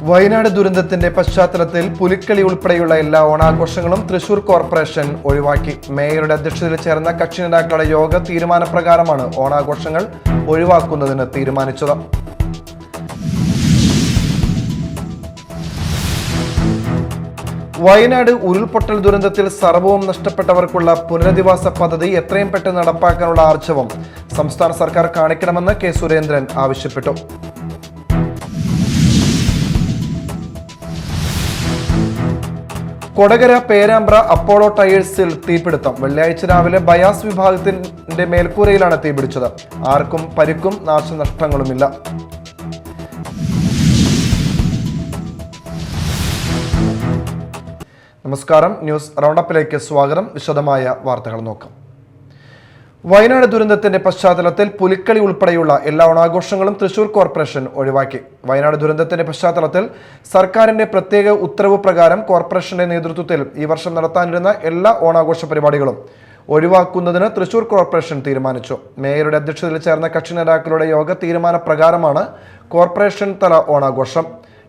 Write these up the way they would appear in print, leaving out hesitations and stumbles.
വയനാട് ദുരന്തത്തിന്റെ പശ്ചാത്തലത്തിൽ പുലിക്കളി ഉൾപ്പെടെയുള്ള എല്ലാ ഓണാഘോഷങ്ങളും തൃശൂർ കോർപ്പറേഷൻ ഒഴിവാക്കി. മേയറുടെ അധ്യക്ഷതയിൽ ചേർന്ന കക്ഷി നേതാക്കളുടെ യോഗ തീരുമാനപ്രകാരമാണ് ഓണാഘോഷങ്ങൾ ഒഴിവാക്കുന്നതിന് തീരുമാനിച്ചത്. വയനാട് ഉരുൾപൊട്ടൽ ദുരന്തത്തിൽ സർവ്വവും നഷ്ടപ്പെട്ടവർക്കുള്ള പുനരധിവാസ പദ്ധതി എത്രയും പെട്ടെന്ന് നടപ്പാക്കാനുള്ള ആർജവം സംസ്ഥാന സർക്കാർ കാണിക്കണമെന്ന് കെ സുരേന്ദ്രൻ ആവശ്യപ്പെട്ടു. കൊടകര പേരാമ്പ്ര അപ്പോളോ ടയേഴ്സിൽ തീപിടുത്തം. വെള്ളിയാഴ്ച രാവിലെ ബയാസ് വിഭാഗത്തിന്റെ മേൽക്കൂരയിലാണ് തീപിടിച്ചത്. ആർക്കും പരിക്കും നാശനഷ്ടങ്ങളുമില്ല. നമസ്കാരം, ന്യൂസ് റൗണ്ടപ്പിലേക്ക് സ്വാഗതം. വിശദമായ വാർത്തകൾ നോക്കാം. വയനാട് ദുരന്തത്തിന്റെ പശ്ചാത്തലത്തിൽ പുലിക്കളി ഉൾപ്പെടെയുള്ള എല്ലാ ഓണാഘോഷങ്ങളും തൃശൂർ കോർപ്പറേഷൻ ഒഴിവാക്കി. വയനാട് ദുരന്തത്തിന്റെ പശ്ചാത്തലത്തിൽ സർക്കാരിന്റെ പ്രത്യേക ഉത്തരവ് പ്രകാരം കോർപ്പറേഷന്റെ നേതൃത്വത്തിൽ ഈ വർഷം നടത്താനിരുന്ന എല്ലാ ഓണാഘോഷ പരിപാടികളും ഒഴിവാക്കുന്നതിന് തൃശൂർ കോർപ്പറേഷൻ തീരുമാനിച്ചു. മേയറുടെ അധ്യക്ഷതയിൽ ചേർന്ന കക്ഷി നേതാക്കളുടെ യോഗ തീരുമാനപ്രകാരമാണ് കോർപ്പറേഷൻ തല ഓണാഘോഷം,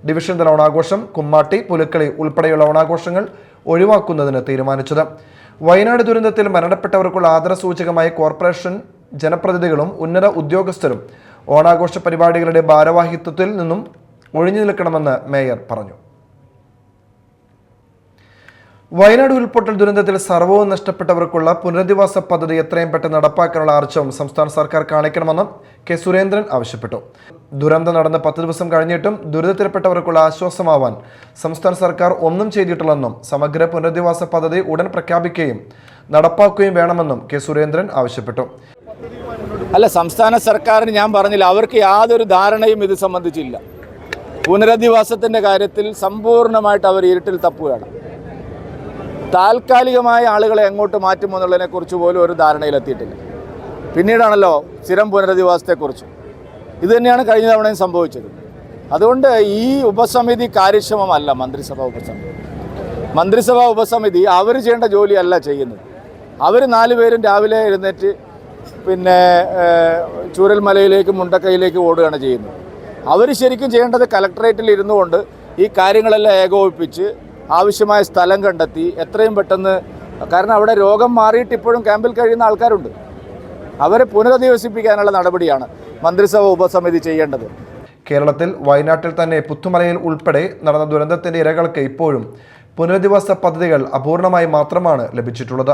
ഡിവിഷൻ തല ഓണാഘോഷം, കുമ്മാട്ടി, പുലിക്കളി ഉൾപ്പെടെയുള്ള ഓണാഘോഷങ്ങൾ ഒഴിവാക്കുന്നതിന് തീരുമാനിച്ചത്. വയനാട് ദുരന്തത്തിൽ മരണപ്പെട്ടവർക്കുള്ള ആദരസൂചകമായി കോർപ്പറേഷൻ ജനപ്രതിനിധികളും ഉന്നത ഉദ്യോഗസ്ഥരും ഓണാഘോഷ പരിപാടികളുടെ ഭാരവാഹിത്വത്തിൽ നിന്നും ഒഴിഞ്ഞു നിൽക്കണമെന്ന് മേയർ പറഞ്ഞു. വയനാട് ഉരുൾപൊട്ടൽ ദുരന്തത്തിൽ സർവ്വവും നഷ്ടപ്പെട്ടവർക്കുള്ള പുനരധിവാസ പദ്ധതി എത്രയും പെട്ടെന്ന് നടപ്പാക്കാനുള്ള ആർജവം സംസ്ഥാന സർക്കാർ കാണിക്കണമെന്നും കെ സുരേന്ദ്രൻ ആവശ്യപ്പെട്ടു. ദുരന്തം നടന്ന് 10 ദിവസം കഴിഞ്ഞിട്ടും ദുരിതത്തിൽപ്പെട്ടവർക്കുള്ള ആശ്വാസമാവാൻ സംസ്ഥാന സർക്കാർ ഒന്നും ചെയ്തിട്ടില്ലെന്നും സമഗ്ര പുനരധിവാസ പദ്ധതി ഉടൻ പ്രഖ്യാപിക്കുകയും നടപ്പാക്കുകയും വേണമെന്നും കെ സുരേന്ദ്രൻ ആവശ്യപ്പെട്ടു. സംസ്ഥാന സർക്കാരിന് ഞാൻ പറഞ്ഞില്ല, അവർക്ക് യാതൊരു ധാരണയും ഇത് സംബന്ധിച്ചില്ല. പുനരധിവാസത്തിൻ്റെ കാര്യത്തിൽ സമ്പൂർണ്ണമായിട്ട് അവർ ഇരുട്ടിൽ തപ്പുകയാണ്. താൽക്കാലികമായ ആളുകളെ എങ്ങോട്ട് മാറ്റുമോ എന്നുള്ളതിനെക്കുറിച്ച് പോലും ഒരു ധാരണയിലെത്തിയിട്ടില്ല. പിന്നീടാണല്ലോ സ്ഥിരം പുനരധിവാസത്തെക്കുറിച്ച്. ഇത് തന്നെയാണ് കഴിഞ്ഞ തവണയും സംഭവിച്ചത്. അതുകൊണ്ട് ഈ ഉപസമിതി കാര്യക്ഷമമല്ല. മന്ത്രിസഭാ ഉപസമിതി അവർ ചെയ്യേണ്ട ജോലിയല്ല ചെയ്യുന്നത്. അവർ 4 പേരും രാവിലെ എഴുന്നേറ്റ് ചൂരൽമലയിലേക്കും മുണ്ടക്കൈയിലേക്കും ഓടുകയാണ് ചെയ്യുന്നത്. അവർ ശരിക്കും ചെയ്യേണ്ടത് കലക്ടറേറ്റിൽ ഇരുന്നു കൊണ്ട് ഈ കാര്യങ്ങളെല്ലാം ഏകോപിപ്പിച്ച് ആവശ്യമായ സ്ഥലം കണ്ടെത്തി എത്രയും പെട്ടെന്ന്, കാരണം അവിടെ രോഗം മാറിയിട്ട് ഇപ്പോഴും ക്യാമ്പിൽ കഴിയുന്ന ആൾക്കാരുണ്ട്, അവരെ പുനരധിവസിപ്പിക്കാനുള്ള നടപടിയാണ് മന്ത്രിസഭ ഉപസമിതി ചെയ്യേണ്ടത്. കേരളത്തിൽ വയനാട്ടിൽ തന്നെ പുത്തുമലയിൽ ഉൾപ്പെടെ നടന്ന ദുരന്തത്തിന്റെ ഇരകൾക്ക് ഇപ്പോഴും പുനരധിവാസ പദ്ധതികൾ അപൂർണമായി മാത്രമാണ് ലഭിച്ചിട്ടുള്ളത്.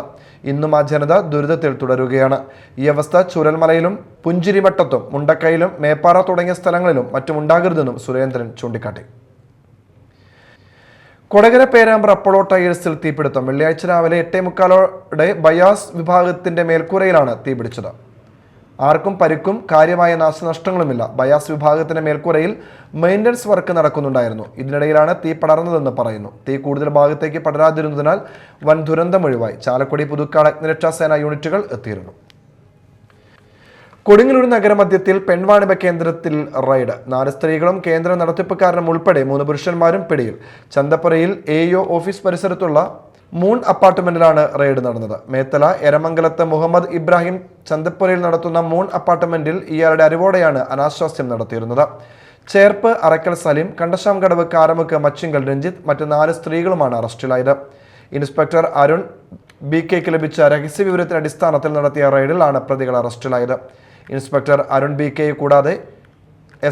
ഇന്നും ആ ജനത ദുരിതത്തിൽ തുടരുകയാണ്. ഈ അവസ്ഥ ചൂരൽമലയിലും പുഞ്ചിരിമട്ടത്തും മുണ്ടക്കൈയിലും മേപ്പാറ തുടങ്ങിയ സ്ഥലങ്ങളിലും മറ്റും ഉണ്ടാകരുതെന്നും സുരേന്ദ്രൻ ചൂണ്ടിക്കാട്ടി. കൊടകര പേരാമ്പ്ര അപ്പോളോ ടയേഴ്സിൽ തീപിടുത്തം. വെള്ളിയാഴ്ച രാവിലെ 8:45 ബയാസ് വിഭാഗത്തിന്റെ മേൽക്കൂരയിലാണ് തീപിടിച്ചത്. ആർക്കും പരിക്കും കാര്യമായ നാശനഷ്ടങ്ങളുമില്ല. ബയാസ് വിഭാഗത്തിന്റെ മേൽക്കൂരയിൽ മെയിൻ്റനൻസ് വർക്ക് നടക്കുന്നുണ്ടായിരുന്നു. ഇതിനിടയിലാണ് തീ പടർന്നതെന്ന് പറയുന്നു. തീ കൂടുതൽ ഭാഗത്തേക്ക് പടരാതിരുന്നതിനാൽ വൻ ദുരന്തം ഒഴിവായി. ചാലക്കുടി, പുതുക്കാട് അഗ്നിരക്ഷാസേന യൂണിറ്റുകൾ എത്തിയിരുന്നു. കൊടുങ്ങല്ലൂർ നഗരമധ്യത്തിൽ പെൺവാണിഭ കേന്ദ്രത്തിൽ റെയ്ഡ്. 4 സ്ത്രീകളും കേന്ദ്ര നടത്തിപ്പുകാരനും ഉൾപ്പെടെ 3 പുരുഷന്മാരും പിടിയിൽ. ചന്തപ്പുരയിൽ AO ഓഫീസ് പരിസരത്തുള്ള മൂൺ അപ്പാർട്ട്മെന്റിലാണ് റെയ്ഡ് നടന്നത്. മേത്തല എരമംഗലത്ത് മുഹമ്മദ് ഇബ്രാഹിം ചന്തപ്പുരയിൽ നടത്തുന്ന മൂൺ അപ്പാർട്ട്മെന്റിൽ ഇയാളുടെ അറിവോടെയാണ് അനാശാസ്യം നടത്തിയിരുന്നത്. ചേർപ്പ് അറക്കൽ സലീം, കണ്ടശാംകടവ് കാരമുക്ക് മച്ചിങ്കൽ രഞ്ജിത്ത്, മറ്റ് 4 സ്ത്രീകളുമാണ് അറസ്റ്റിലായത്. ഇൻസ്പെക്ടർ അരുൺ BKക്ക് ലഭിച്ച രഹസ്യവിവരത്തിന്റെ അടിസ്ഥാനത്തിൽ നടത്തിയ റെയ്ഡിലാണ് പ്രതികൾ അറസ്റ്റിലായത്. ഇൻസ്പെക്ടർ അരുൺ BKയെ കൂടാതെ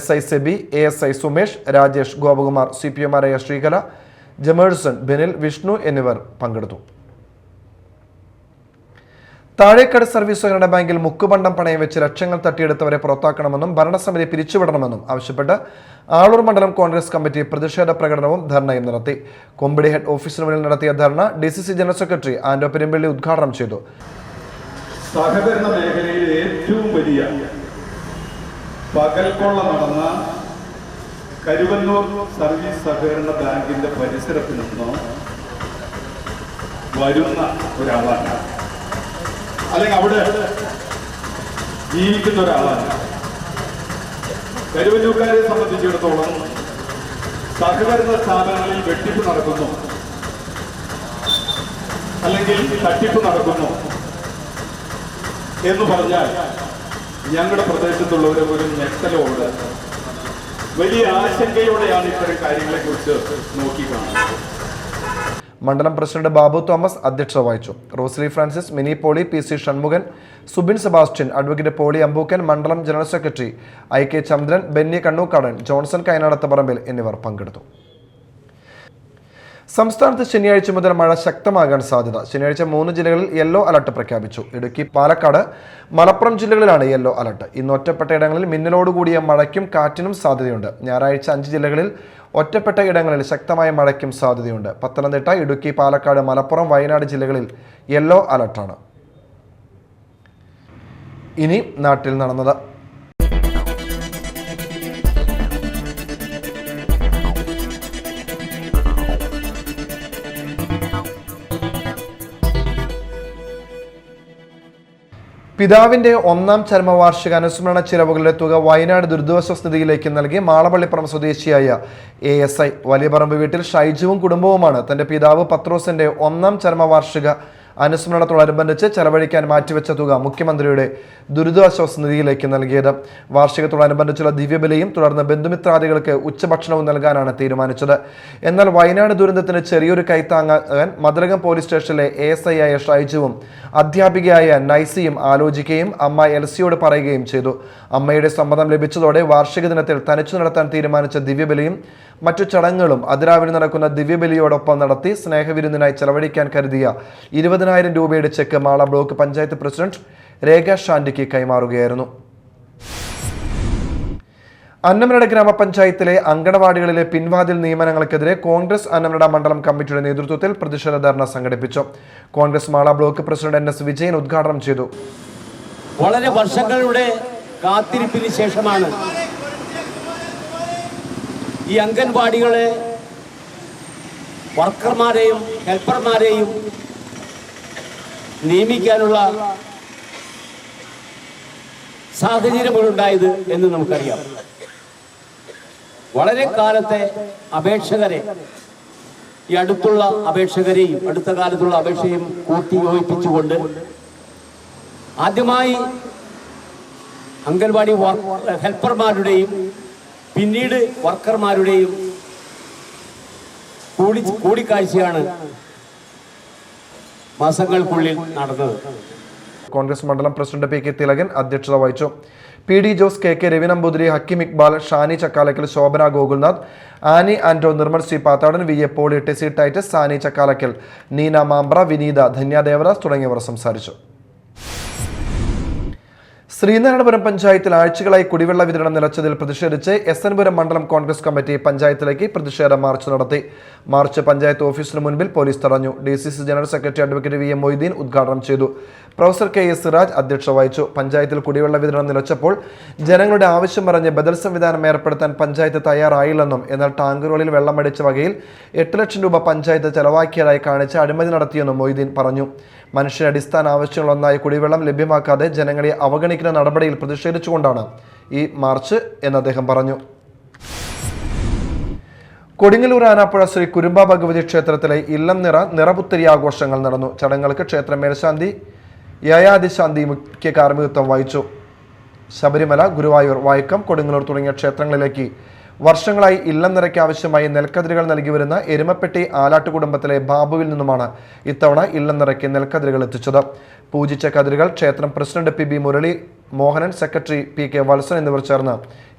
SI സെബി, ASI സുമേഷ്, രാജേഷ്, ഗോപകുമാർ, CPMമാരായ ശ്രീകല, ജമേഴ്സൺ, ബെനിൽ, വിഷ്ണു എന്നിവർ പങ്കെടുത്തു. താഴേക്കട് സർവീസ് സഹകരണ ബാങ്കിൽ മുക്കുപണ്ടം പണയം വെച്ച് ലക്ഷങ്ങൾ തട്ടിയെടുത്തവരെ പുറത്താക്കണമെന്നും ഭരണസമിതി പിരിച്ചുവിടണമെന്നും ആവശ്യപ്പെട്ട് ആളൂർ മണ്ഡലം കോൺഗ്രസ് കമ്മിറ്റി പ്രതിഷേധ പ്രകടനവും ധർണയും നടത്തി. കൊമ്പിടി ഹെഡ് ഓഫീസിന് മുന്നിൽ നടത്തിയ dharna DCC general secretary Anto Perumpally ഉദ്ഘാടനം ചെയ്തു. സഹകരണ മേഖലയിൽ ഏറ്റവും വലിയ പകൽക്കൊള്ള നടന്ന കരുവന്നൂർ സർവീസ് സഹകരണ ബാങ്കിന്റെ പരിസരത്തിൽ നിന്ന് വരുന്ന ഒരാളാണ്, അല്ലെങ്കിൽ അവിടെ ജീവിക്കുന്ന ഒരാളാണ്. കരുവന്നൂർക്കാരെ സംബന്ധിച്ചിടത്തോളം സഹകരണ സ്ഥാപനങ്ങളിൽ വെട്ടിപ്പ് നടക്കുന്നു, അല്ലെങ്കിൽ തട്ടിപ്പ് നടക്കുന്നു എന്ന് പറഞ്ഞാൽ ഞങ്ങളുടെ പ്രദേശത്തുള്ളവരെ ഒരു ഞെട്ടലോട് വലിയ ആശങ്കയോടെയാണ് ഇത്തരം കാര്യങ്ങളെക്കുറിച്ച് നോക്കിക്കാണുന്നത്. മണ്ഡലം പ്രസിഡന്റ് ബാബു തോമസ് അധ്യക്ഷത വഹിച്ചു. റോസ്ലി ഫ്രാൻസിസ്, മിനി പോളി, PC ഷൺമുഖൻ, സുബിൻ സെബാസ്റ്റ്യൻ, അഡ്വക്കേറ്റ് പോളി അമ്പൂക്കൻ, മണ്ഡലം general secretary IK Chandran, Benny Kannookkadan, Johnson Kainadath Parambil എന്നിവർ പങ്കെടുത്തു. സംസ്ഥാനത്ത് ശനിയാഴ്ച മുതൽ മഴ ശക്തമാകാൻ സാധ്യത. ശനിയാഴ്ച 3 ജില്ലകളിൽ യെല്ലോ അലർട്ട് പ്രഖ്യാപിച്ചു. ഇടുക്കി, പാലക്കാട്, മലപ്പുറം ജില്ലകളിലാണ് യെല്ലോ അലർട്ട്. ഇന്ന് ഒറ്റപ്പെട്ട ഇടങ്ങളിൽ മിന്നലോടുകൂടിയ മഴയ്ക്കും കാറ്റിനും സാധ്യതയുണ്ട്. ഞായറാഴ്ച 5 ജില്ലകളിൽ ഒറ്റപ്പെട്ട ഇടങ്ങളിൽ ശക്തമായ മഴയ്ക്കും സാധ്യതയുണ്ട്. പത്തനംതിട്ട, ഇടുക്കി, പാലക്കാട്, മലപ്പുറം, വയനാട് ജില്ലകളിൽ യെല്ലോ അലർട്ടാണ്. ഇനി നാട്ടിൽ നടന്നത്. പിതാവിന്റെ 1ാം ചരമവാർഷിക അനുസ്മരണ ചിലവുകളുടെ തുക വയനാട് ദുരിതാശ്വാസ നിധിയിലേക്ക് നൽകി മാളപ്പള്ളിപ്പുറം സ്വദേശിയായ ASI വലിയപറമ്പ് വീട്ടിൽ ഷൈജുവും കുടുംബവുമാണ് തന്റെ പിതാവ് പത്രോസിന്റെ 1ാം ചരമവാർഷിക അനുസ്മരണത്തോടനുബന്ധിച്ച് ചെലവഴിക്കാൻ മാറ്റിവെച്ച തുക മുഖ്യമന്ത്രിയുടെ ദുരിതാശ്വാസ നിധിയിലേക്ക് നൽകിയത്. വാർഷികത്തോടനുബന്ധിച്ചുള്ള ദിവ്യബലിയും തുടർന്ന് ബന്ധുമിത്രാദികൾക്ക് ഉച്ചഭക്ഷണവും നൽകാനാണ് തീരുമാനിച്ചത്. എന്നാൽ വയനാട് ദുരന്തത്തിന് ചെറിയൊരു കൈത്താങ്ങാൻ മതിലകം പോലീസ് സ്റ്റേഷനിലെ ASI ആയ ഷൈജുവും അധ്യാപികയായ നൈസിയും ആലോചിക്കുകയും അമ്മ എൽസിയോട് പറയുകയും ചെയ്തു. അമ്മയുടെ സമ്മതം ലഭിച്ചതോടെ വാർഷിക ദിനത്തിൽ തനിച്ചു നടത്താൻ തീരുമാനിച്ച ദിവ്യബലിയും മറ്റു ചടങ്ങുകളും അതിരാവിലെ നടക്കുന്ന ദിവ്യബലിയോടൊപ്പം നടത്തി സ്നേഹവിരുന്നിനായി ചെലവഴിക്കാൻ കരുതിയ 20,000 രൂപയുടെ cheque Mala block panchayat president Rekha ഷാൻഡിക്ക് കൈമാറുകയായിരുന്നു. അന്നമനട ഗ്രാമപഞ്ചായത്തിലെ അങ്കണവാടികളിലെ പിൻവാതിൽ നിയമനങ്ങൾക്കെതിരെ കോൺഗ്രസ് അന്നമനട മണ്ഡലം കമ്മിറ്റിയുടെ നേതൃത്വത്തിൽ പ്രതിഷേധ ധർണ സംഘടിപ്പിച്ചു. Congress Mala block president NS Vijayan ഉദ്ഘാടനം ചെയ്തു. വളരെ വർഷങ്ങളുടെ കാത്തിരിപ്പിന് ശേഷമാണ് ഈ അംഗൻവാടികളെ വർക്കർമാരെയും ഹെൽപ്പർമാരെയും നിയമിക്കാനുള്ള സാഹചര്യങ്ങളുണ്ടായത് എന്ന് നമുക്കറിയാം. വളരെ കാലത്തെ അപേക്ഷകരെ ഈ അടുത്തുള്ള അപേക്ഷകരെയും അടുത്ത കാലത്തുള്ള അപേക്ഷയും കൂട്ടി യോജിപ്പിച്ചുകൊണ്ട് ആദ്യമായി അംഗൻവാടി ഹെൽപ്പർമാരുടെയും പിന്നീട് വർക്കർമാരുടെയും കൂടിക്കാഴ്ചയാണ് മാസങ്ങൾക്കുള്ളിൽ നടന്നത്. കോൺഗ്രസ് മണ്ഡലം പ്രസിഡന്റ് PK തിലകൻ അധ്യക്ഷത വഹിച്ചു. PD Jose, KK Ravi Namboothiri, Hakeem Iqbal, Shani Chakkalakkal, Shobhana Gokulnath, Ani Anto, Nirmal C Pathadan, VA Poly, Tessy Titus, Sani Chakkalakkal, Neena Mambra, Vineetha, Dhanya Devadas തുടങ്ങിയവർ സംസാരിച്ചു. ശ്രീനാരായണപുരം പഞ്ചായത്തിൽ ആഴ്ചകളായി കുടിവെള്ള വിതരണം നിലച്ചതിൽ പ്രതിഷേധിച്ച് SN പുരം മണ്ഡലം കോൺഗ്രസ് കമ്മിറ്റി പഞ്ചായത്തിലേക്ക് പ്രതിഷേധ മാർച്ച് നടത്തി. മാർച്ച് പഞ്ചായത്ത് ഓഫീസിന് മുൻപിൽ പോലീസ് തടഞ്ഞു. DCC general secretary advocate VM Moideen ഉദ്ഘാടനം ചെയ്തു. പ്രൊഫസർ KS സിറാജ് അധ്യക്ഷത വഹിച്ചു. പഞ്ചായത്തിൽ കുടിവെള്ള വിതരണം നിലച്ചപ്പോൾ ജനങ്ങളുടെ ആവശ്യം പറഞ്ഞ് ബദൽ സംവിധാനം ഏർപ്പെടുത്താൻ പഞ്ചായത്ത് തയ്യാറായില്ലെന്നും എന്നാൽ ടാങ്കറുകളിൽ വെള്ളമടിച്ച വകയിൽ 8 ലക്ഷം രൂപ പഞ്ചായത്ത് ചെലവാക്കിയതായി കാണിച്ച് അഴിമതി നടത്തിയെന്നും മൊയ്തീൻ പറഞ്ഞു. മനുഷ്യ അടിസ്ഥാന ആവശ്യങ്ങളൊന്നായി കുടിവെള്ളം ലഭ്യമാക്കാതെ ജനങ്ങളെ അവഗണിക്കുന്ന നടപടിയിൽ പ്രതിഷേധിച്ചുകൊണ്ടാണ് ഈ മാർച്ച് എന്ന് അദ്ദേഹം പറഞ്ഞു. കൊടുങ്ങല്ലൂർ ആനാപ്പുഴ ശ്രീ കുരുമ്പ ഭഗവതി ക്ഷേത്രത്തിലെ ഇല്ലം നിറപുത്തരി ആഘോഷങ്ങൾ നടന്നു. ചടങ്ങുകൾക്ക് ക്ഷേത്ര മേൽശാന്തി യയാദിശാന്തി മുഖ്യ കാർമ്മികത്വം വഹിച്ചു. ശബരിമല, ഗുരുവായൂർ, വൈക്കം, കൊടുങ്ങല്ലൂർ തുടങ്ങിയ ക്ഷേത്രങ്ങളിലേക്ക് വർഷങ്ങളായി ഇല്ലം നിറയ്ക്ക് ആവശ്യമായി നെൽക്കതിരുകൾ നൽകി വരുന്ന എരുമപ്പെട്ടി ആലാട്ട് കുടുംബത്തിലെ ബാബുവിൽ നിന്നുമാണ് ഇത്തവണ ഇല്ലം നിറയ്ക്ക് നെൽക്കതിരുകൾ എത്തിച്ചത്. പൂജിച്ച കതിരുകൾ ക്ഷേത്രം president PB Murali Mohanan, secretary PK Valsan എന്നിവർ ചേർന്ന്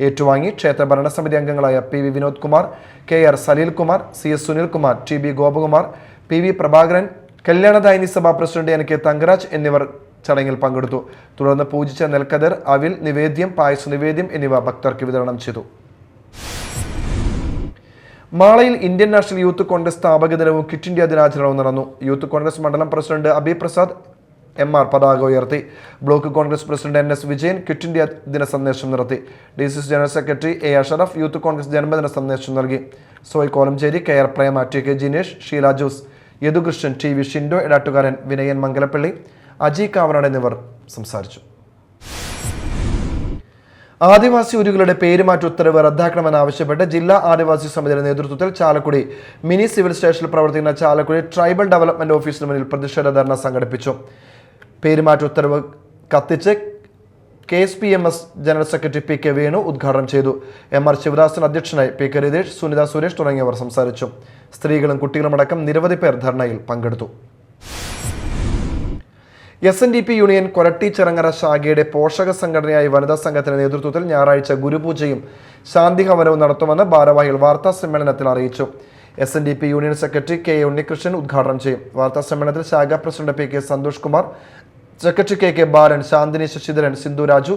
ഏറ്റുവാങ്ങി. ക്ഷേത്ര ഭരണസമിതി അംഗങ്ങളായ PV Vinod Kumar, KR Saleel Kumar, CS Sunilkumar, TB Gopakumar, PV Prabhakaran, Kalyanadayini സഭ പ്രസിഡന്റ് NK തങ്കരാജ് എന്നിവർ ചടങ്ങിൽ പങ്കെടുത്തു. തുടർന്ന് പൂജിച്ച നെൽക്കതിർ, അവിൽ നിവേദ്യം, പായസ നിവേദ്യം എന്നിവ ഭക്തർക്ക് വിതരണം ചെയ്തു. മാളയിൽ ഇന്ത്യൻ നാഷണൽ യൂത്ത് കോൺഗ്രസ് സ്ഥാപക ദിനവും ക്വിറ്റ് ഇന്ത്യ ദിനാചരണവും നടന്നു. യൂത്ത് കോൺഗ്രസ് മണ്ഡലം പ്രസിഡന്റ് അബി പ്രസാദ് MR പതാക ഉയർത്തി. Block Congress president NS Vijayan quit India ദിന സന്ദേശം നടത്തി. DCC general secretary A Ashraf youth Congress ജന്മദിന സന്ദേശം നൽകി. സോയ് കോലംചേരി, KR പ്രേമ, TK ജിനേഷ്, ഷീല ജോസ്, യദുകൃഷ്ണൻ, TV ഷിൻഡോ, എടാട്ടുകാരൻ, വിനയൻ മംഗലപ്പള്ളി, അജി കാവനാട് എന്നിവർ സംസാരിച്ചു. ആദിവാസി ഊരുകളുടെ പേരുമാറ്റ ഉത്തരവ് റദ്ദാക്കണമെന്നാവശ്യപ്പെട്ട് ജില്ലാ ആദിവാസി സമിതിയുടെ നേതൃത്വത്തിൽ ചാലക്കുടി മിനി സിവിൽ സ്റ്റേഷനിൽ പ്രവർത്തിക്കുന്ന ചാലക്കുടി ട്രൈബൽ ഡെവലപ്മെന്റ് ഓഫീസിന് മുന്നിൽ പ്രതിഷേധ ധർണ സംഘടിപ്പിച്ചു. പേരുമാറ്റ ഉത്തരവ് കത്തിച്ച് KSPMS general secretary PK Venu ഉദ്ഘാടനം ചെയ്തു. MR ശിവദാസൻ അധ്യക്ഷനായി, PK രതീഷ്, സുനിത സുരേഷ് തുടങ്ങിയവർ സംസാരിച്ചു. സ്ത്രീകളും കുട്ടികളുമടക്കം നിരവധി പേർ ധർണയിൽ പങ്കെടുത്തു. SNDP യൂണിയൻ കൊരട്ടി ചിറങ്ങര ശാഖയുടെ പോഷക സംഘടനയായ വനിതാ സംഘത്തിന്റെ നേതൃത്വത്തിൽ ഞായറാഴ്ച ഗുരുപൂജയും ശാന്തിഹവനവും നടത്തുമെന്ന് ഭാരവാഹികൾ വാർത്താ സമ്മേളനത്തിൽ അറിയിച്ചു. SNDP union secretary KA Unnikrishnan ഉദ്ഘാടനം ചെയ്യും. വാർത്താ സമ്മേളനത്തിൽ ശാഖാ president PK Santhosh Kumar, secretary KK Balan, Shanthini Sasidharan, Sindhu Raju,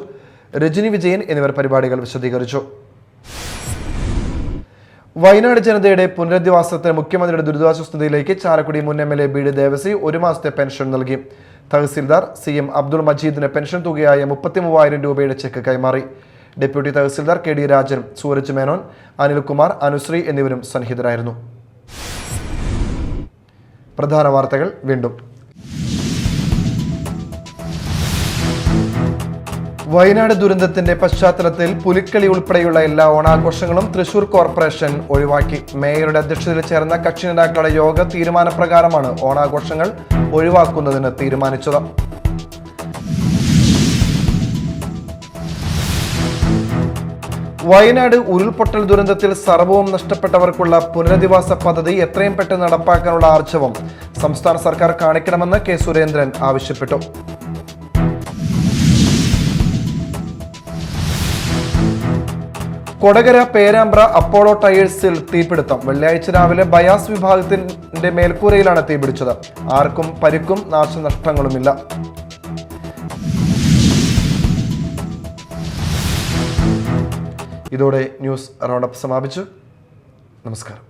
Rajani Vijayan എന്നിവർ പരിപാടികൾ വിശദീകരിച്ചു. വയനാട് ജനതയുടെ പുനരധിവാസത്തിന് മുഖ്യമന്ത്രിയുടെ ദുരിതാശ്വാസ നിധിയിലേക്ക് ചാലക്കുടി മുൻ MLA BD ദേവസി 1 മാസത്തെ പെൻഷൻ നൽകി. തഹസിൽദാർ CM അബ്ദുൾ മജീദിന് പെൻഷൻ തുകയായ 33,000 രൂപയുടെ ചെക്ക് കൈമാറി. ഡെപ്യൂട്ടി തഹസിൽദാർ KD രാജൻ, സൂരജ് മേനോൻ, അനിൽകുമാർ, അനുശ്രീ എന്നിവരും സന്നിഹിതരായിരുന്നു. പ്രധാന വാർത്തകൾ വീണ്ടും. വയനാട് ദുരന്തത്തിന്റെ പശ്ചാത്തലത്തിൽ പുലിക്കളി ഉൾപ്പെടെയുള്ള എല്ലാ ഓണാഘോഷങ്ങളും തൃശൂർ കോർപ്പറേഷൻ ഒഴിവാക്കി. മേയറുടെ അധ്യക്ഷതയിൽ ചേർന്ന കക്ഷി നേതാക്കളുടെ യോഗ തീരുമാനപ്രകാരമാണ് ഓണാഘോഷങ്ങൾ ഒഴിവാക്കുന്നതിന് തീരുമാനിച്ചത്. വയനാട് ഉരുൾപൊട്ടൽ ദുരന്തത്തിൽ സർവ്വവും നഷ്ടപ്പെട്ടവർക്കുള്ള പുനരധിവാസ പദ്ധതി എത്രയും പെട്ടെന്ന് നടപ്പാക്കാനുള്ള ആർജവം സംസ്ഥാന സർക്കാർ കാണിക്കണമെന്ന് K. സുരേന്ദ്രൻ ആവശ്യപ്പെട്ടു. കൊടകര പേരാമ്പ്ര അപ്പോളോ ടയേഴ്സിൽ തീപിടുത്തം. വെള്ളിയാഴ്ച രാവിലെ ബയാസ് വിഭാഗത്തിന്റെ മേൽക്കൂരയിലാണ് തീപിടിച്ചത്. ആർക്കും പരിക്കും നാശനഷ്ടങ്ങളുമില്ല. ഇതോടെ ന്യൂസ് റൗണ്ടപ്പ് സമാപിച്ചു. നമസ്കാരം.